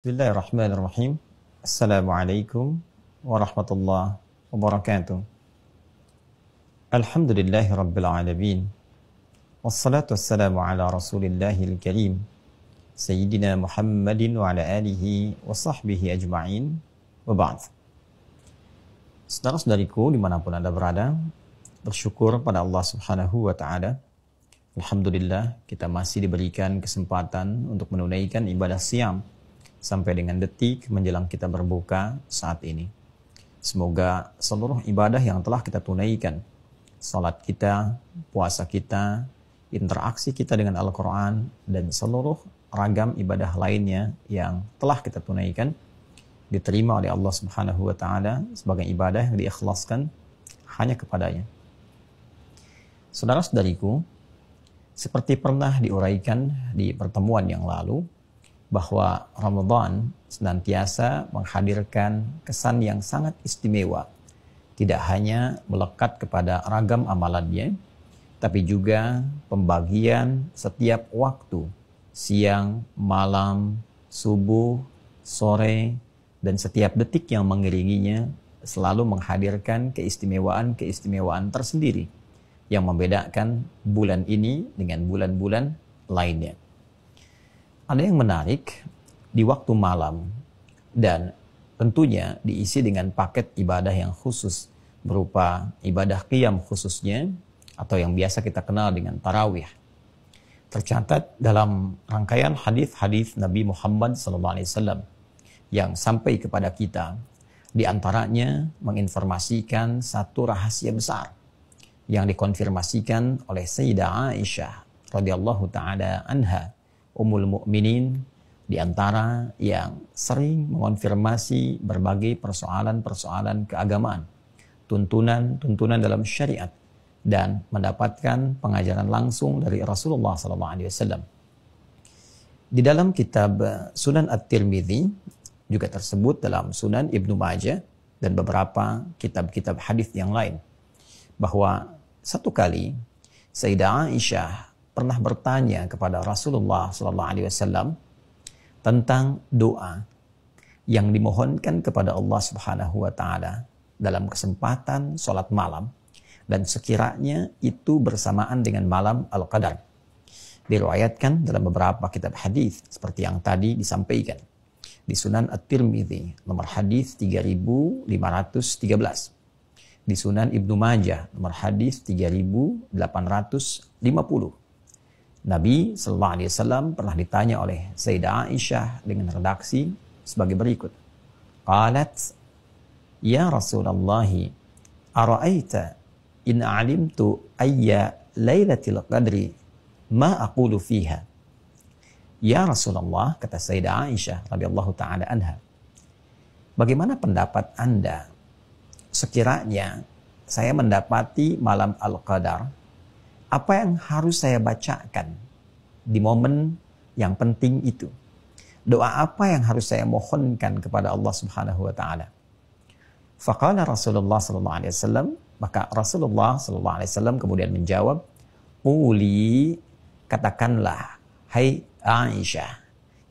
Bismillahirrahmanirrahim. Assalamualaikum warahmatullahi wabarakatuh. Alhamdulillahi rabbil alamin. Wassalatu wassalamu ala rasulillahil karim. Sayyidina Muhammadin wa ala alihi wa sahbihi ajma'in. Wa ba'd. Saudara-saudariku dimanapun Anda berada, bersyukur pada Allah subhanahu wa ta'ala. Alhamdulillah kita masih diberikan kesempatan untuk menunaikan ibadah siam sampai dengan detik menjelang kita berbuka saat ini. Semoga seluruh ibadah yang telah kita tunaikan, salat kita, puasa kita, interaksi kita dengan Al-Quran, dan seluruh ragam ibadah lainnya yang telah kita tunaikan, diterima oleh Allah Subhanahu wa Ta'ala sebagai ibadah yang diikhlaskan hanya kepadanya. Saudara-saudariku, seperti pernah diuraikan di pertemuan yang lalu, bahwa Ramadan senantiasa menghadirkan kesan yang sangat istimewa. Tidak hanya melekat kepada ragam amalannya, tapi juga pembagian setiap waktu, siang, malam, subuh, sore, dan setiap detik yang mengiringinya selalu menghadirkan keistimewaan-keistimewaan tersendiri yang membedakan bulan ini dengan bulan-bulan lainnya. Ada yang menarik di waktu malam dan tentunya diisi dengan paket ibadah yang khusus berupa ibadah qiyam khususnya atau yang biasa kita kenal dengan tarawih. Tercatat dalam rangkaian hadis-hadis Nabi Muhammad SAW yang sampai kepada kita, di antaranya menginformasikan satu rahasia besar yang dikonfirmasikan oleh Sayyidah Aisyah radhiyallahu taala anha, Ummul Mukminin, di antara yang sering mengonfirmasi berbagai persoalan-persoalan keagamaan, tuntunan dalam syariat, dan mendapatkan pengajaran langsung dari Rasulullah SAW. Di dalam kitab Sunan At-Tirmidzi, juga tersebut dalam Sunan Ibnu Majah, dan beberapa kitab-kitab hadis yang lain, bahwa satu kali Sayyidah Aisyah pernah bertanya kepada Rasulullah SAW tentang doa yang dimohonkan kepada Allah Subhanahu wa Ta'ala dalam kesempatan sholat malam, dan sekiranya itu bersamaan dengan malam Al-Qadar. Diriwayatkan dalam beberapa kitab hadis seperti yang tadi disampaikan di Sunan At-Tirmidzi nomor hadis 3513, di Sunan Ibnu Majah nomor hadis 3850. Nabi SAW pernah ditanya oleh Sayyidah Aisyah dengan redaksi sebagai berikut. Qalat, ya Rasulullah, ara'aita in alimtu ayya laylatil qadri ma aqulu fiha. Ya Rasulullah, kata Sayyidah Aisyah radhiyallahu taala anha, bagaimana pendapat Anda sekiranya saya mendapati malam Al-Qadar, apa yang harus saya bacakan di momen yang penting itu? Doa apa yang harus saya mohonkan kepada Allah Subhanahu wa Ta'ala? Faqala Rasulullah sallallahu alaihi wasallam, maka Rasulullah sallallahu alaihi wasallam kemudian menjawab, "Quli, katakanlah hai Aisyah,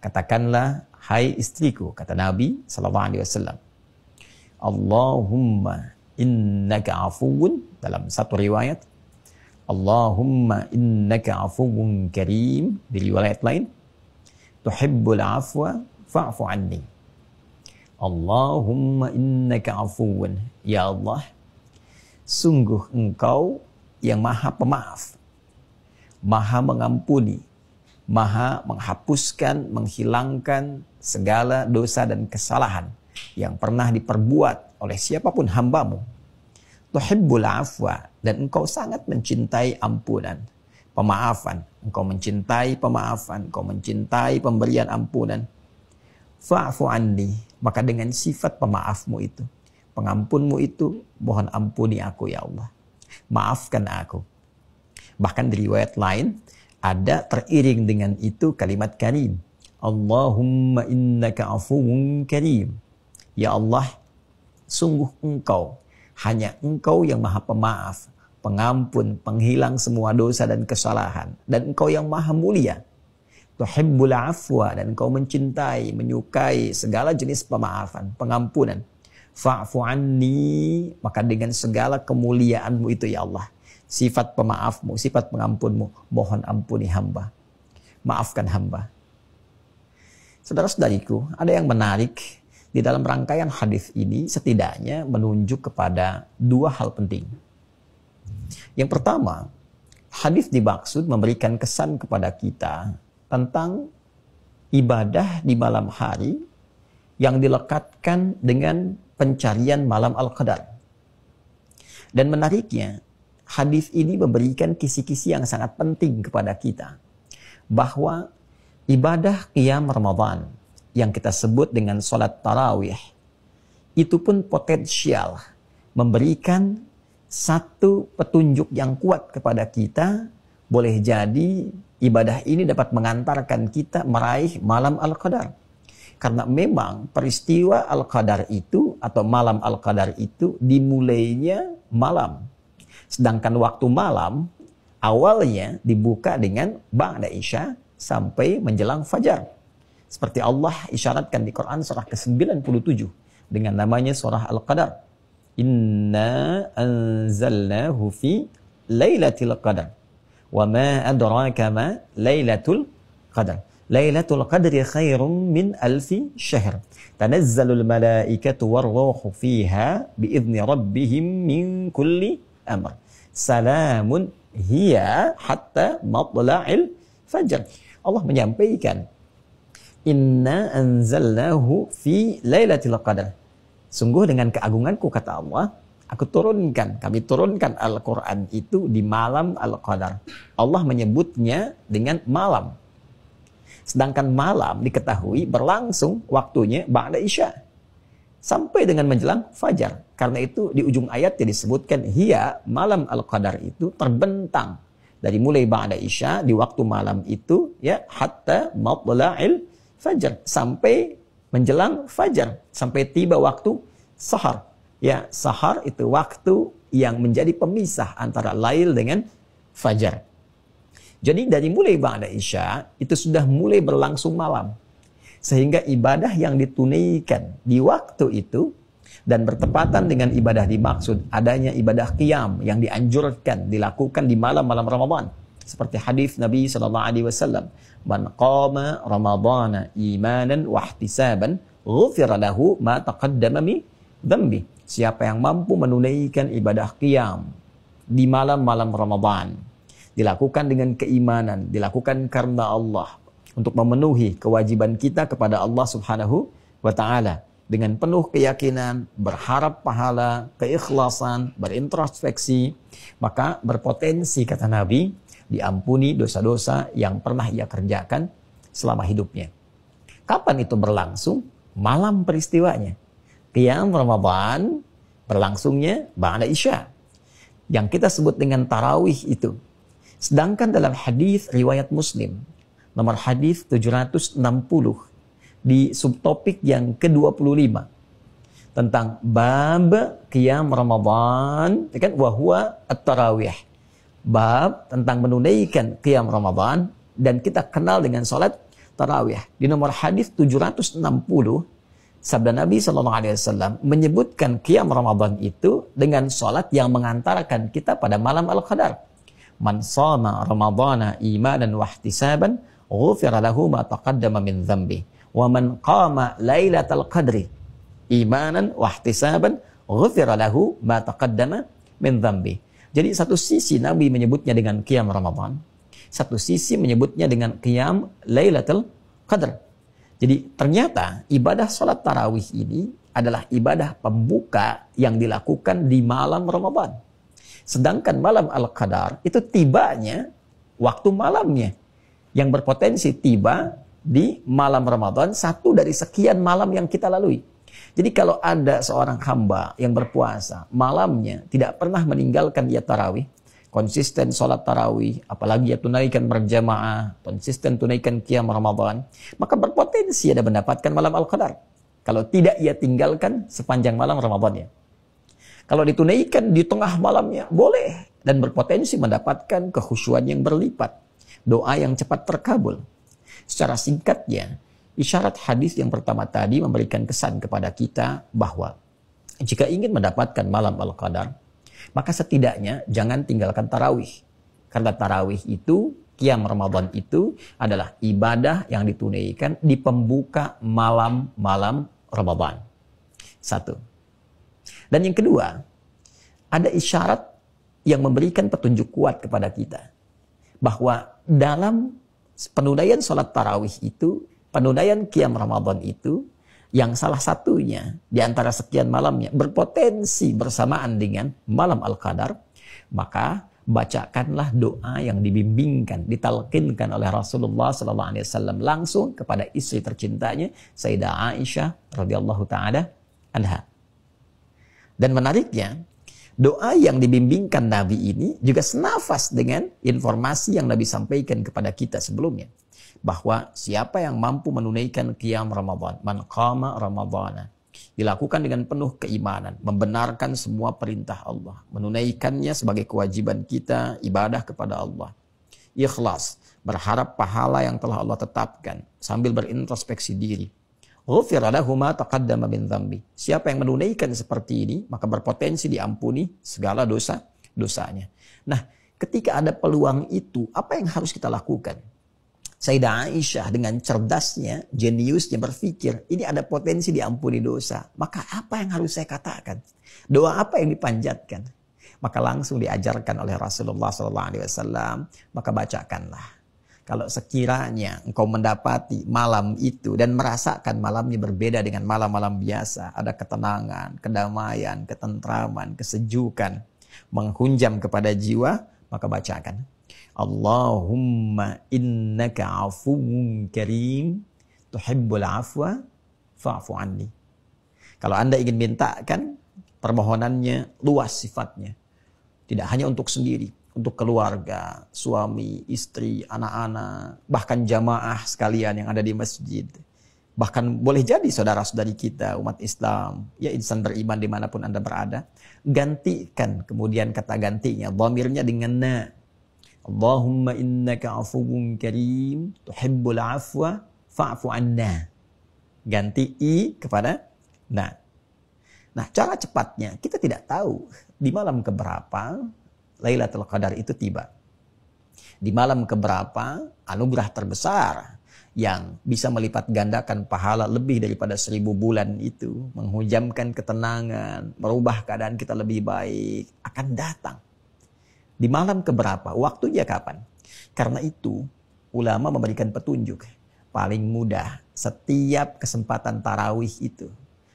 katakanlah hai istriku," kata Nabi sallallahu alaihi wasallam, "Allahumma innaka afuwun," dalam satu riwayat Allahumma innaka afuwun karim, di riwayat lain tuhibbul afwa fa'fu anni. Allahumma innaka afuwun, ya Allah, sungguh engkau yang maha pemaaf, maha mengampuni, maha menghapuskan, menghilangkan segala dosa dan kesalahan yang pernah diperbuat oleh siapapun hambamu. Tuhibbul afwa, dan engkau sangat mencintai ampunan, pemaafan. Engkau mencintai pemaafan, engkau mencintai pemberian ampunan. Fa'fu anni, maka dengan sifat pemaafmu itu, pengampunmu itu, mohon ampuni aku ya Allah, maafkan aku. Bahkan di riwayat lain ada teriring dengan itu kalimat karim. Allahumma innaka afuwun karim. Ya Allah, sungguh engkau, hanya engkau yang maha pemaaf, pengampun, penghilang semua dosa dan kesalahan. Dan engkau yang maha mulia. tuhibbul afwa, dan engkau mencintai, menyukai segala jenis pemaafan, pengampunan. Fa'fu anni, maka dengan segala kemuliaanmu itu ya Allah, sifat pemaafmu, sifat pengampunmu, mohon ampuni hamba, maafkan hamba. Saudara-saudariku, ada yang menarik di dalam rangkaian hadis ini, setidaknya menunjuk kepada dua hal penting. Yang pertama, hadis dimaksud memberikan kesan kepada kita tentang ibadah di malam hari yang dilekatkan dengan pencarian malam Al-Qadar. Dan menariknya, hadis ini memberikan kisi-kisi yang sangat penting kepada kita, bahwa ibadah qiyam Ramadan yang kita sebut dengan sholat tarawih itu pun potensial memberikan satu petunjuk yang kuat kepada kita. Boleh jadi ibadah ini dapat mengantarkan kita meraih malam Al-Qadar. Karena memang peristiwa Al-Qadar itu atau malam Al-Qadar itu dimulainya malam. Sedangkan waktu malam awalnya dibuka dengan ba'da isya sampai menjelang fajar. Seperti Allah isyaratkan di Quran surah ke-97 dengan namanya surah Al-Qadar. Inna anzalnahu fi lailatul qadar. Wa ma adraka ma lailatul qadar. Lailatul qadri khairum min alfi syahr. Tanazzalul malaikatu warruhu fiha biizni rabbihim min kulli amr. Salamun hiya hatta matla'il fajr. Allah menyampaikan, Inna anzalnahu fi lailatul qadar. Sungguh dengan keagunganku, kata Allah, kami turunkan Al-Quran itu di malam Al-Qadar. Allah menyebutnya dengan malam. Sedangkan malam diketahui berlangsung waktunya ba'da isya sampai dengan menjelang fajar. Karena itu di ujung ayatnya disebutkan, hiya, malam Al-Qadar itu terbentang dari mulai ba'da isya di waktu malam itu, ya, hatta matla'il fajar, sampai menjelang fajar, sampai tiba waktu sahar. Ya, sahar itu waktu yang menjadi pemisah antara lail dengan fajar. Jadi dari mulai ba'da isya itu sudah mulai berlangsung malam. Sehingga ibadah yang ditunaikan di waktu itu dan bertepatan dengan ibadah dimaksud adanya ibadah qiyam yang dianjurkan dilakukan di malam-malam Ramadan. Seperti hadis Nabi SAW, Man qama Ramadana imanan wa ihtisaban ghufira lahu ma taqaddama min dhanbi. Siapa yang mampu menunaikan ibadah qiyam di malam-malam Ramadan, dilakukan dengan keimanan, dilakukan karena Allah, untuk memenuhi kewajiban kita kepada Allah Subhanahu wa Ta'ala dengan penuh keyakinan, berharap pahala, keikhlasan, berintrospeksi, maka berpotensi, kata Nabi, diampuni dosa-dosa yang pernah ia kerjakan selama hidupnya. Kapan itu berlangsung? Malam peristiwanya. Qiyam Ramadan berlangsungnya ba'da isya, yang kita sebut dengan tarawih itu. Sedangkan dalam hadis riwayat Muslim nomor hadis 760 di subtopik yang ke-25 tentang bab qiyam Ramadan, kan, wa huwa at-tarawih. Bab tentang menunaikan qiyam Ramadan, dan kita kenal dengan salat tarawih. Di nomor hadis 760 sabda Nabi SAW menyebutkan qiyam Ramadan itu dengan salat yang mengantarkan kita pada malam Al-Qadar. Man shama Ramadana imanan wa ihtisaban ghufira lahu ma taqaddama min dhanbi. Wa man qama lailatal qadri imanan wa ihtisaban ghufira lahu ma taqaddama min dhanbi. Jadi satu sisi Nabi menyebutnya dengan qiyam Ramadan, satu sisi menyebutnya dengan qiyam Lailatul Qadar. Jadi ternyata ibadah sholat tarawih ini adalah ibadah pembuka yang dilakukan di malam Ramadan. Sedangkan malam Al-Qadar itu tibanya waktu malamnya, yang berpotensi tiba di malam Ramadan, satu dari sekian malam yang kita lalui. Jadi kalau ada seorang hamba yang berpuasa, malamnya tidak pernah meninggalkan dia tarawih, konsisten sholat tarawih, apalagi ya tunaikan berjamaah, konsisten tunaikan qiyam Ramadan, maka berpotensi ada mendapatkan malam Al-Qadar. Kalau tidak ia tinggalkan sepanjang malam Ramadannya. Kalau ditunaikan di tengah malamnya, boleh. Dan berpotensi mendapatkan kekhusyuan yang berlipat. Doa yang cepat terkabul. Secara singkatnya, isyarat hadis yang pertama tadi memberikan kesan kepada kita bahwa jika ingin mendapatkan malam Al-Qadar, maka setidaknya jangan tinggalkan tarawih. Karena tarawih itu, qiyam Ramadan itu adalah ibadah yang ditunaikan di pembuka malam-malam Ramadan. Satu. Dan yang kedua, ada isyarat yang memberikan petunjuk kuat kepada kita. Bahwa dalam penunaian sholat tarawih itu, penunaian qiyam Ramadan itu, yang salah satunya di antara sekian malamnya berpotensi bersamaan dengan malam Al-Qadar, maka bacakanlah doa yang dibimbingkan, ditalkinkan oleh Rasulullah SAW langsung kepada istri tercintanya, Sayyidah Aisyah radhiyallahu taala anha. Dan menariknya, doa yang dibimbingkan Nabi ini juga senafas dengan informasi yang Nabi sampaikan kepada kita sebelumnya. Bahwa siapa yang mampu menunaikan qiyam Ramadan, man qama Ramadana, dilakukan dengan penuh keimanan, membenarkan semua perintah Allah, menunaikannya sebagai kewajiban kita, ibadah kepada Allah, ikhlas, berharap pahala yang telah Allah tetapkan, sambil berintrospeksi diri. Ghufira lahu ma taqaddama min dzambi. Siapa yang menunaikan seperti ini, maka berpotensi diampuni segala dosa-dosanya. Nah, ketika ada peluang itu, apa yang harus kita lakukan? Sayyidah Aisyah dengan cerdasnya, jeniusnya berpikir, ini ada potensi diampuni dosa. Maka apa yang harus saya katakan? Doa apa yang dipanjatkan? Maka langsung diajarkan oleh Rasulullah SAW, maka bacakanlah. Kalau sekiranya engkau mendapati malam itu dan merasakan malamnya berbeda dengan malam-malam biasa, ada ketenangan, kedamaian, ketentraman, kesejukan, menghunjam kepada jiwa, maka bacakan. Allahumma innaka afuwun karim tuhibbul afwa fa'fu anni. Kalau Anda ingin mintakan, permohonannya luas sifatnya. Tidak hanya untuk sendiri, untuk keluarga, suami, istri, anak-anak, bahkan jamaah sekalian yang ada di masjid. Bahkan boleh jadi saudara-saudari kita, umat Islam, ya insan beriman dimanapun Anda berada. Gantikan kemudian kata gantinya, dhamirnya dengan na. Allahumma innaka afuwun karim tuhibbul afwa fa'fu anna. Ganti i kepada na. Nah, cara cepatnya kita tidak tahu di malam keberapa Lailatul Qadar itu tiba. Di malam keberapa anugerah terbesar yang bisa melipat gandakan pahala lebih daripada 1000 bulan itu, menghujamkan ketenangan, merubah keadaan kita lebih baik, akan datang. Di malam keberapa? Waktunya kapan? Karena itu, ulama memberikan petunjuk. Paling mudah, setiap kesempatan tarawih itu,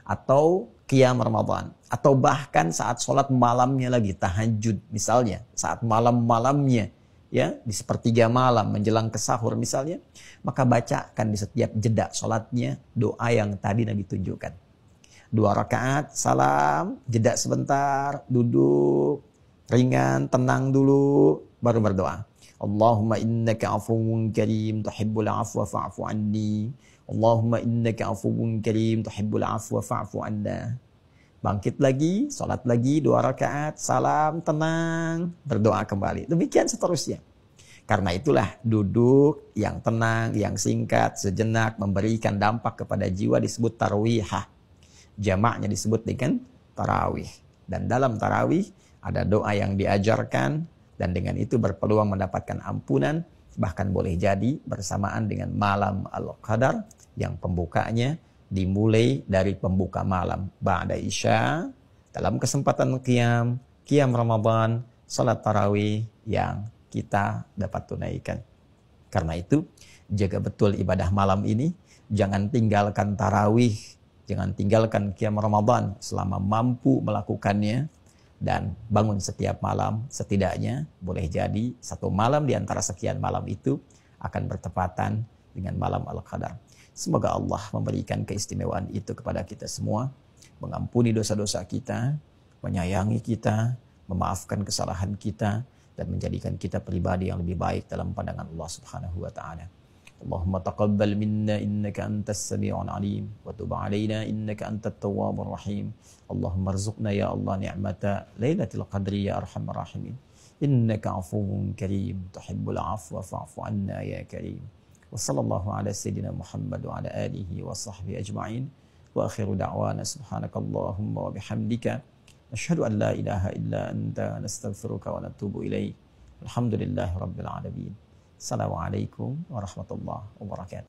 atau qiyam Ramadan, atau bahkan saat sholat malamnya lagi, tahajud misalnya, saat malam-malamnya, ya di sepertiga malam menjelang ke sahur misalnya, maka bacakan di setiap jeda sholatnya doa yang tadi Nabi tunjukkan. 2 rakaat, salam, jeda sebentar, duduk, ringan, tenang dulu, baru berdoa. Allahumma innaka afuwun karim tuhibbul afwa fa'fu anni. Allahumma innaka afuwun karim tuhibbul afwa fa'fu anna. Bangkit lagi, salat lagi 2 rakaat, salam, tenang, berdoa kembali. Demikian seterusnya. Karena itulah duduk yang tenang, yang singkat, sejenak memberikan dampak kepada jiwa disebut tarwihah. Jamaknya disebut dengan tarawih. Dan dalam tarawih ada doa yang diajarkan dan dengan itu berpeluang mendapatkan ampunan, bahkan boleh jadi bersamaan dengan malam Al-Qadar yang pembukanya dimulai dari pembuka malam ba'da isya dalam kesempatan qiyam Ramadan, salat tarawih yang kita dapat tunaikan. Karena itu jaga betul ibadah malam ini, jangan tinggalkan tarawih, jangan tinggalkan qiyam Ramadan selama mampu melakukannya. Dan bangun setiap malam, setidaknya boleh jadi 1 malam di antara sekian malam itu akan bertepatan dengan malam Al-Qadar. Semoga Allah memberikan keistimewaan itu kepada kita semua, mengampuni dosa-dosa kita, menyayangi kita, memaafkan kesalahan kita, dan menjadikan kita pribadi yang lebih baik dalam pandangan Allah Subhanahu wa taala. Allahumma taqabbal minna innaka antas sami'ul alim wa tub 'alaina innaka antat tawwabur rahim. Allahumma arzuqna ya Allah ni'mata Lailatul Qadri ya arhamar rahimin. Innaka 'afuwun karim tuhibbul 'afwa fa'fu 'anna ya karim. Wa sallallahu ala sayyidina Muhammad wa ala alihi wa sahbihi ajma'in. Wa akhiru da'wana subhanakallahumma wa bihamdika nashhadu an la ilaha illa anta nastaghfiruka wa natubu ilaik. Alhamdulillahi rabbil alamin. Assalamualaikum warahmatullahi wabarakatuh.